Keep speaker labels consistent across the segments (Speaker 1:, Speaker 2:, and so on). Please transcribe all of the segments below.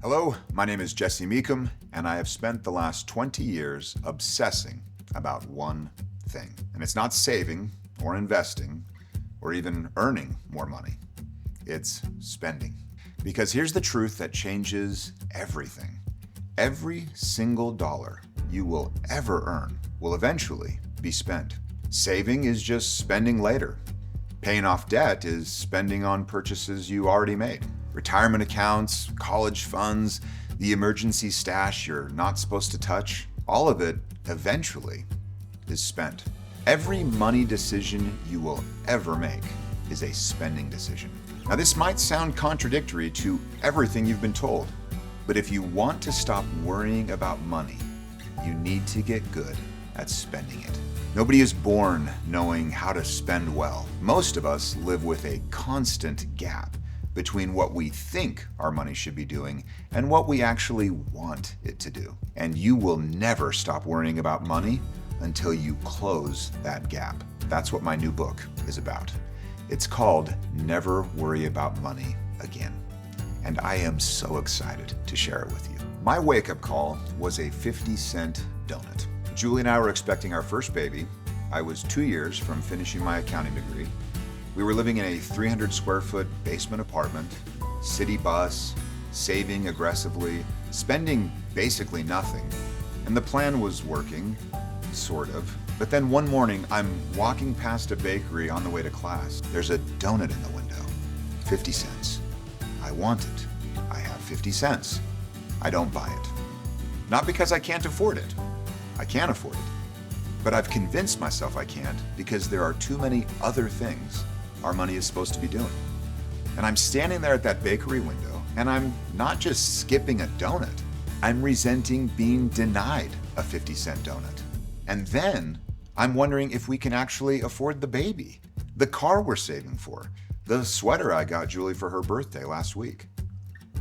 Speaker 1: Hello, my name is Jesse Meekum, and I have spent the last 20 years obsessing about one thing. And it's not saving or investing or even earning more money. It's spending. Because here's the truth that changes everything. Every single dollar you will ever earn will eventually be spent. Saving is just spending later. Paying off debt is spending on purchases you already made. Retirement accounts, college funds, the emergency stash you're not supposed to touch, all of it eventually is spent. Every money decision you will ever make is a spending decision. Now, this might sound contradictory to everything you've been told, but if you want to stop worrying about money, you need to get good at spending it. Nobody is born knowing how to spend well. Most of us live with a constant gap between what we think our money should be doing and what we actually want it to do. And you will never stop worrying about money until you close that gap. That's what my new book is about. It's called Never Worry About Money Again. And I am so excited to share it with you. My wake-up call was a 50-cent donut. Julie and I were expecting our first baby. I was 2 years from finishing my accounting degree. We were living in a 300 square foot basement apartment, city bus, saving aggressively, spending basically nothing. And the plan was working, sort of. But then one morning, I'm walking past a bakery on the way to class. There's a donut in the window, 50 cents. I want it. I have 50 cents. I don't buy it. Not because I can't afford it. I can afford it. But I've convinced myself I can't because there are too many other things our money is supposed to be doing. And I'm standing there at that bakery window, and I'm not just skipping a donut. I'm resenting being denied a 50-cent donut. And then I'm wondering if we can actually afford the baby, the car we're saving for, the sweater I got Julie for her birthday last week.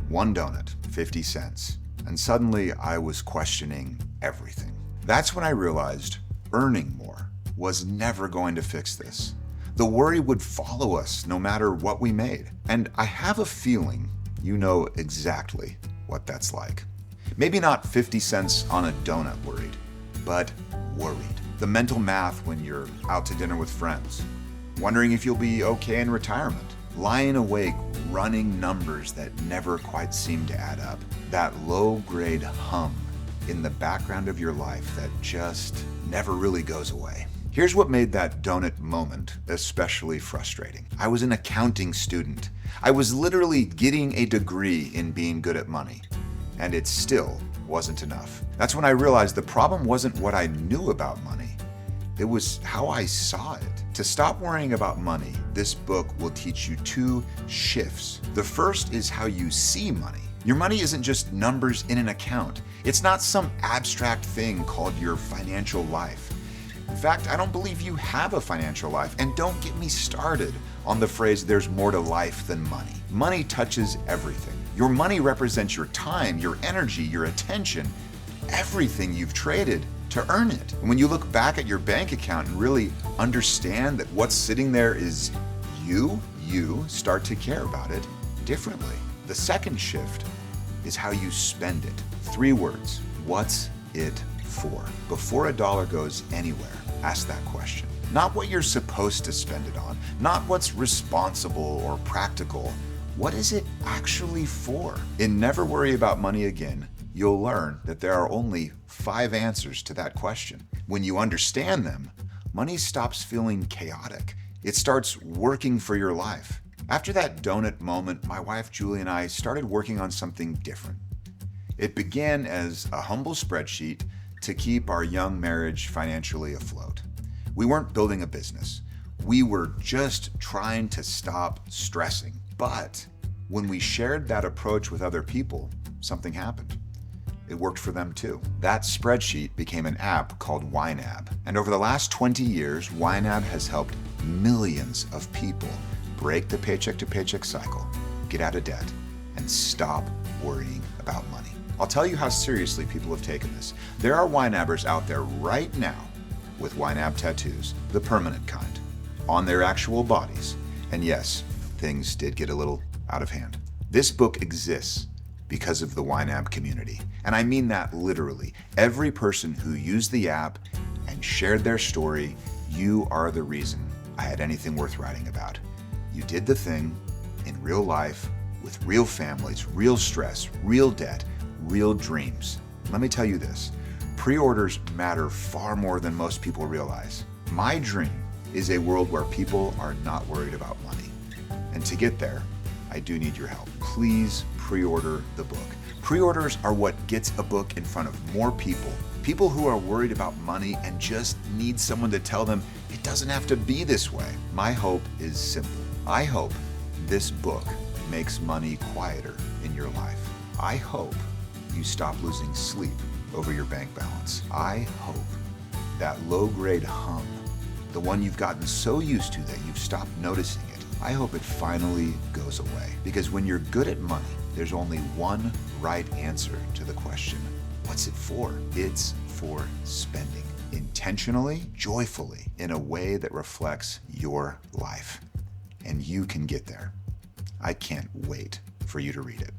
Speaker 1: One donut, 50 cents. And suddenly I was questioning everything. That's when I realized earning more was never going to fix this. The worry would follow us no matter what we made. And I have a feeling you know exactly what that's like. Maybe not 50 cents on a donut worried, but worried. The mental math when you're out to dinner with friends, wondering if you'll be okay in retirement, lying awake running numbers that never quite seem to add up, that low-grade hum in the background of your life that just never really goes away. Here's what made that donut moment especially frustrating. I was an accounting student. I was literally getting a degree in being good at money, and it still wasn't enough. That's when I realized the problem wasn't what I knew about money. It was how I saw it. To stop worrying about money, this book will teach you two shifts. The first is how you see money. Your money isn't just numbers in an account. It's not some abstract thing called your financial life. In fact, I don't believe you have a financial life, and don't get me started on the phrase there's more to life than money. Money touches everything. Your money represents your time, your energy, your attention, everything you've traded to earn it. And when you look back at your bank account and really understand that what's sitting there is you start to care about it differently. The second shift is how you spend it. 3 words. What's it for? Before a dollar goes anywhere, ask that question. Not what you're supposed to spend it on, not what's responsible or practical. What is it actually for? In Never Worry About Money Again, you'll learn that there are only 5 answers to that question. When you understand them, money stops feeling chaotic. It starts working for your life. After that donut moment, my wife Julie and I started working on something different. It began as a humble spreadsheet to keep our young marriage financially afloat. We weren't building a business. We were just trying to stop stressing. But when we shared that approach with other people, something happened. It worked for them too. That spreadsheet became an app called YNAB. And over the last 20 years, YNAB has helped millions of people break the paycheck to paycheck cycle, get out of debt, and stop worrying about money. I'll tell you how seriously people have taken this. There are YNABers out there right now with YNAB tattoos, the permanent kind, on their actual bodies. And yes, things did get a little out of hand. This book exists because of the YNAB community. And I mean that literally. Every person who used the app and shared their story, you are the reason I had anything worth writing about. You did the thing in real life with real families, real stress, real debt, real dreams. Let me tell you this, pre-orders matter far more than most people realize. My dream is a world where people are not worried about money. And to get there, I do need your help. Please pre-order the book. Pre-orders are what gets a book in front of more people. People who are worried about money and just need someone to tell them it doesn't have to be this way. My hope is simple. I hope this book makes money quieter in your life. I hope you stop losing sleep over your bank balance. I hope that low-grade hum, the one you've gotten so used to that you've stopped noticing it, I hope it finally goes away. Because when you're good at money, there's only one right answer to the question, what's it for? It's for spending intentionally, joyfully, in a way that reflects your life. And you can get there. I can't wait for you to read it.